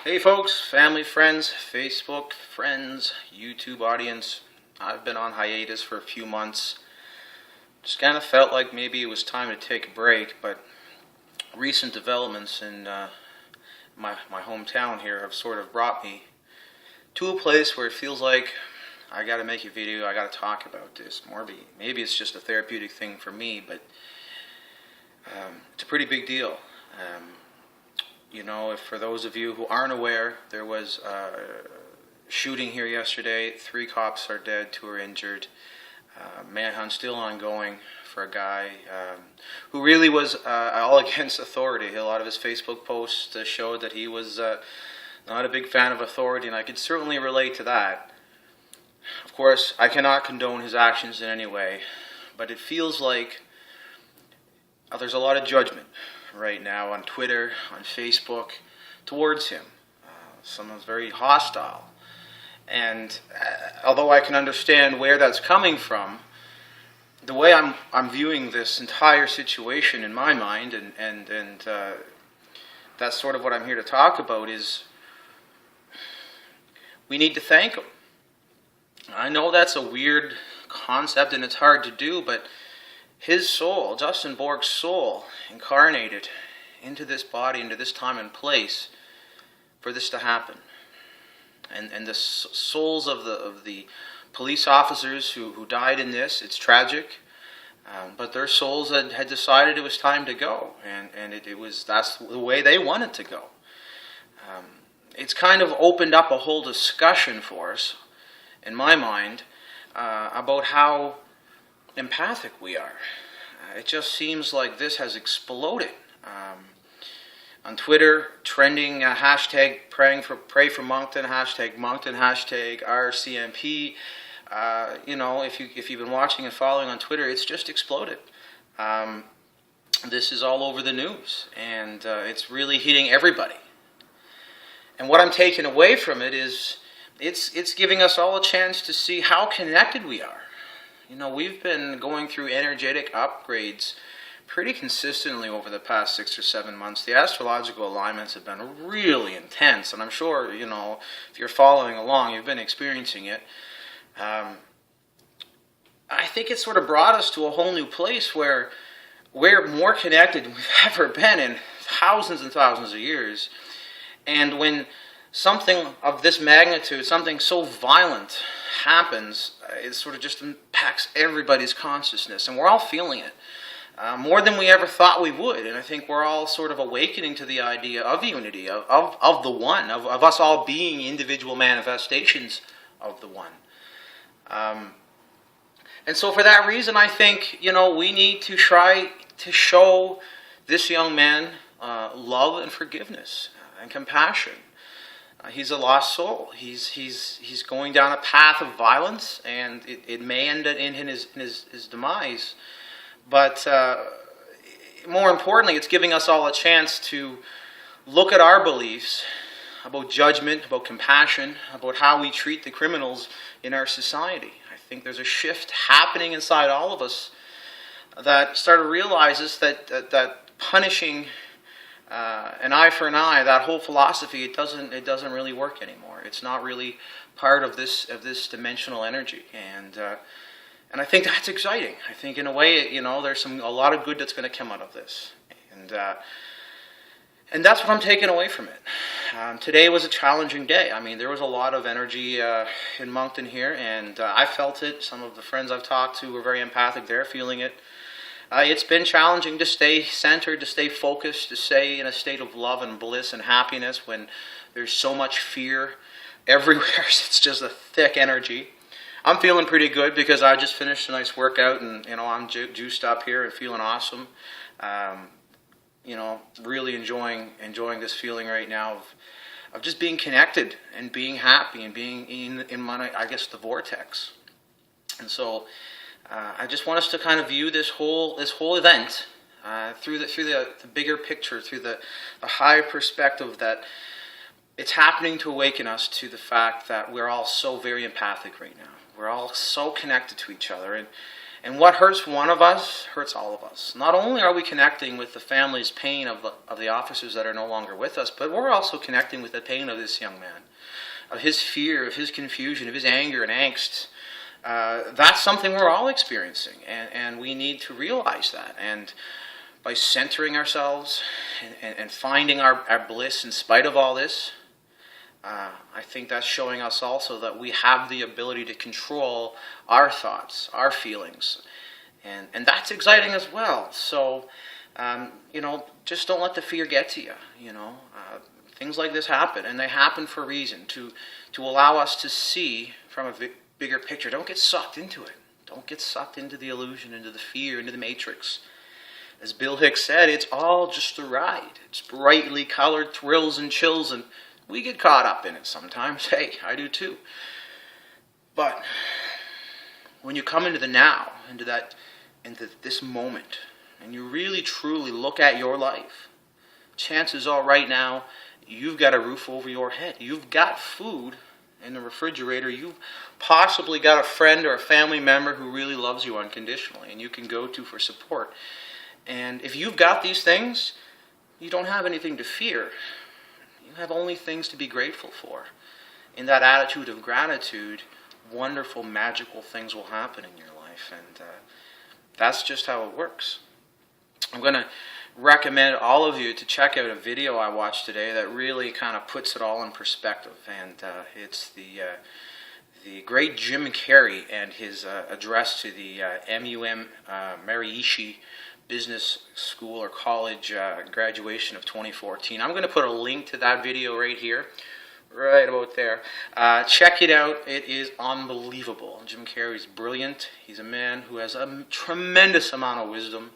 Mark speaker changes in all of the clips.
Speaker 1: Hey folks, family, friends, Facebook friends, YouTube audience. I've been on hiatus for a few months. Just kind of felt like maybe it was time to take a break, but recent developments in my hometown here have sort of brought me to a place where it feels like I got to make a video, I got to talk about this. Maybe it's just a therapeutic thing for me, but it's a pretty big deal. If for those of you who aren't aware, there was a shooting here yesterday. 3 cops are dead, 2 are injured. Manhunt still ongoing for a guy who really was all against authority. A lot of his Facebook posts showed that he was not a big fan of authority, and I could certainly relate to that. Of course, I cannot condone his actions in any way, but it feels like there's a lot of judgment right now on Twitter, on Facebook, towards him. Someone's very hostile. And although I can understand where that's coming from, the way I'm viewing this entire situation in my mind, and that's sort of what I'm here to talk about, is we need to thank him. I know that's a weird concept and it's hard to do, but his soul, Justin Borg's soul, incarnated into this body, into this time and place for this to happen. And the souls of the police officers who died in this, it's tragic, but their souls had decided it was time to go, and that's the way they wanted to go. It's kind of opened up a whole discussion for us, in my mind, about how empathic we are. It just seems like this has exploded. On Twitter, trending hashtag prayformoncton, hashtag Moncton, hashtag RCMP. If you've been watching and following on Twitter, it's just exploded. This is all over the news, and it's really hitting everybody. And what I'm taking away from it is it's giving us all a chance to see how connected we are. We've been going through energetic upgrades pretty consistently over the past 6 or 7 months. The astrological alignments have been really intense, and I'm sure, if you're following along, you've been experiencing it. I think it sort of brought us to a whole new place where we're more connected than we've ever been in thousands and thousands of years. And when something of this magnitude, something so violent happens, it sort of just impacts everybody's consciousness, and we're all feeling it more than we ever thought we would. And I think we're all sort of awakening to the idea of unity, of the one, of us all being individual manifestations of the one. And so for that reason, I think, we need to try to show this young man love and forgiveness and compassion. He's a lost soul. He's going down a path of violence, and it may end in his demise. But more importantly, it's giving us all a chance to look at our beliefs about judgment, about compassion, about how we treat the criminals in our society. I think there's a shift happening inside all of us that started to realize that punishing an eye for an eye, that whole philosophy, it doesn't really work anymore. It's not really part of this dimensional energy, and I think that's exciting. I think in a way, there's a lot of good that's going to come out of this, and that's what I'm taking away from it. Today was a challenging day. I mean, there was a lot of energy in Moncton here, and I felt it. Some of the friends I've talked to were very empathic. They're feeling it. It's been challenging to stay centered, to stay focused, to stay in a state of love and bliss and happiness when there's so much fear everywhere. It's just a thick energy. I'm feeling pretty good because I just finished a nice workout, and I'm juiced up here and feeling awesome. Really enjoying this feeling right now of just being connected and being happy and being in my, I guess, the vortex. And so I just want us to kind of view this whole event through the bigger picture, through the higher perspective that it's happening to awaken us to the fact that we're all so very empathic right now. We're all so connected to each other, And what hurts one of us hurts all of us. Not only are we connecting with the family's pain of the officers that are no longer with us, but we're also connecting with the pain of this young man, of his fear, of his confusion, of his anger and angst. That's something we're all experiencing, and we need to realize that. And by centering ourselves and finding our bliss in spite of all this, I think that's showing us also that we have the ability to control our thoughts, our feelings, and that's exciting as well. So, just don't let the fear get to you. Things like this happen, and they happen for a reason, to allow us to see from a bigger picture. Don't get sucked into it. Don't get sucked into the illusion, into the fear, into the matrix. As Bill Hicks said, it's all just a ride. It's brightly colored thrills and chills, and we get caught up in it sometimes. Hey, I do too. But when you come into the now, into this moment, and you really truly look at your life, chances are right now you've got a roof over your head. You've got food in the refrigerator. You've possibly got a friend or a family member who really loves you unconditionally and you can go to for support. And if you've got these things, you don't have anything to fear. You have only things to be grateful for. In that attitude of gratitude, wonderful, magical things will happen in your life. And that's just how it works. I'm going to recommend all of you to check out a video I watched today that really kind of puts it all in perspective. And it's the great Jim Carrey and his address to the MUM Mariishi Business School or College graduation of 2014. I'm going to put a link to that video right here, right about there. Check it out. It is unbelievable. Jim Carrey's brilliant. He's a man who has a tremendous amount of wisdom.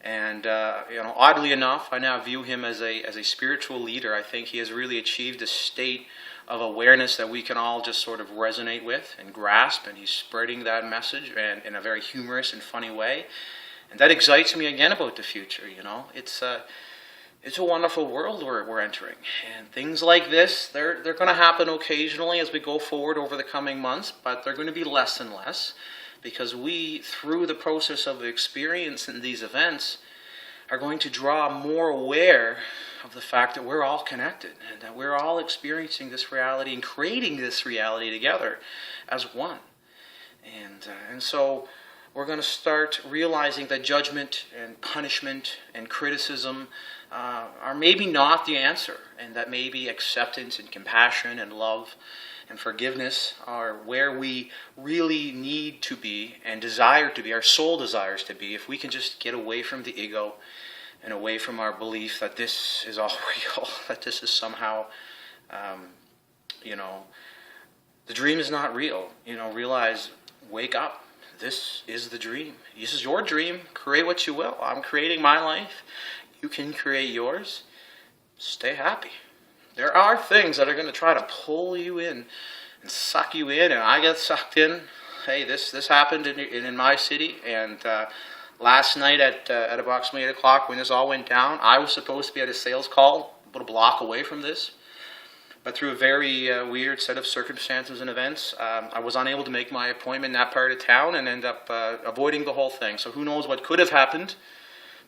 Speaker 1: And oddly enough, I now view him as a spiritual leader. I think he has really achieved a state of awareness that we can all just sort of resonate with and grasp. And he's spreading that message and in a very humorous and funny way. And that excites me again about the future. It's a wonderful world we're entering, and things like this they're going to happen occasionally as we go forward over the coming months, but they're going to be less and less because we, through the process of experience in these events, are going to draw more aware of the fact that we're all connected and that we're all experiencing this reality and creating this reality together as one, and so. We're going to start realizing that judgment and punishment and criticism are maybe not the answer, and that maybe acceptance and compassion and love and forgiveness are where we really need to be and desire to be, our soul desires to be, if we can just get away from the ego and away from our belief that this is all real, that this is somehow, the dream is not real. Realize, wake up. This is the dream. This is your dream. Create what you will. I'm creating my life. You can create yours. Stay happy. There are things that are going to try to pull you in and suck you in, and I get sucked in. Hey, this happened in my city, and last night at approximately 8 o'clock when this all went down, I was supposed to be at a sales call about a block away from this. But through a very weird set of circumstances and events, I was unable to make my appointment in that part of town and end up avoiding the whole thing. So who knows what could have happened.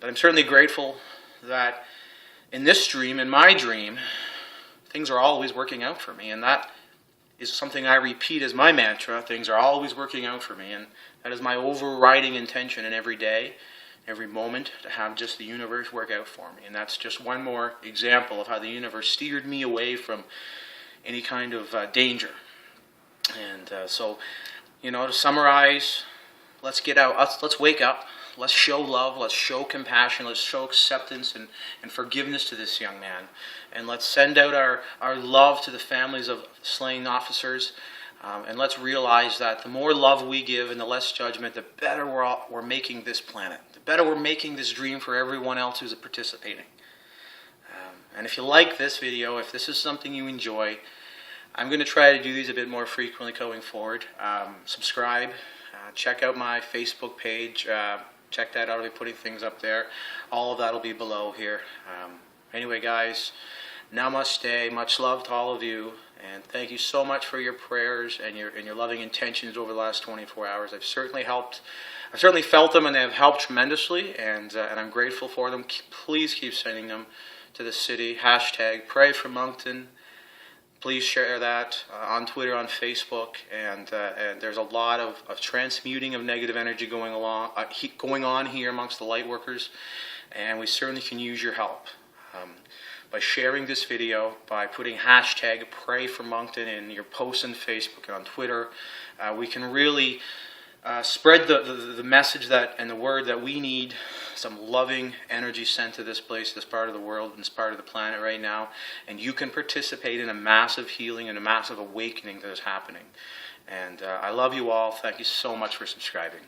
Speaker 1: But I'm certainly grateful that in this dream, in my dream, things are always working out for me. And that is something I repeat as my mantra. Things are always working out for me. And that is my overriding intention in every day, every moment, to have just the universe work out for me. And that's just one more example of how the universe steered me away from any kind of danger. And so, to summarize, let's get out, let's wake up, let's show love, let's show compassion, let's show acceptance and forgiveness to this young man. And let's send out our love to the families of slain officers. And let's realize that the more love we give and the less judgment, the better we're making this planet. The better we're making this dream for everyone else who's participating. And if you like this video, if this is something you enjoy, I'm going to try to do these a bit more frequently going forward. Subscribe. Check out my Facebook page. Check that out. I'll be putting things up there. All of that will be below here. Anyway, guys, Namaste. Much love to all of you. And thank you so much for your prayers and your loving intentions over the last 24 hours. I've certainly felt them, and they have helped tremendously, and I'm grateful for them. Please keep sending them to the city. Hashtag prayformoncton. Please share that on Twitter, on Facebook, and there's a lot of transmuting of negative energy going on here amongst the light workers, and we certainly can use your help. By sharing this video, by putting hashtag prayformoncton in your posts on Facebook and on Twitter, we can really spread the message and the word that we need some loving energy sent to this place, this part of the world, and this part of the planet right now. And you can participate in a massive healing and a massive awakening that is happening. And I love you all. Thank you so much for subscribing.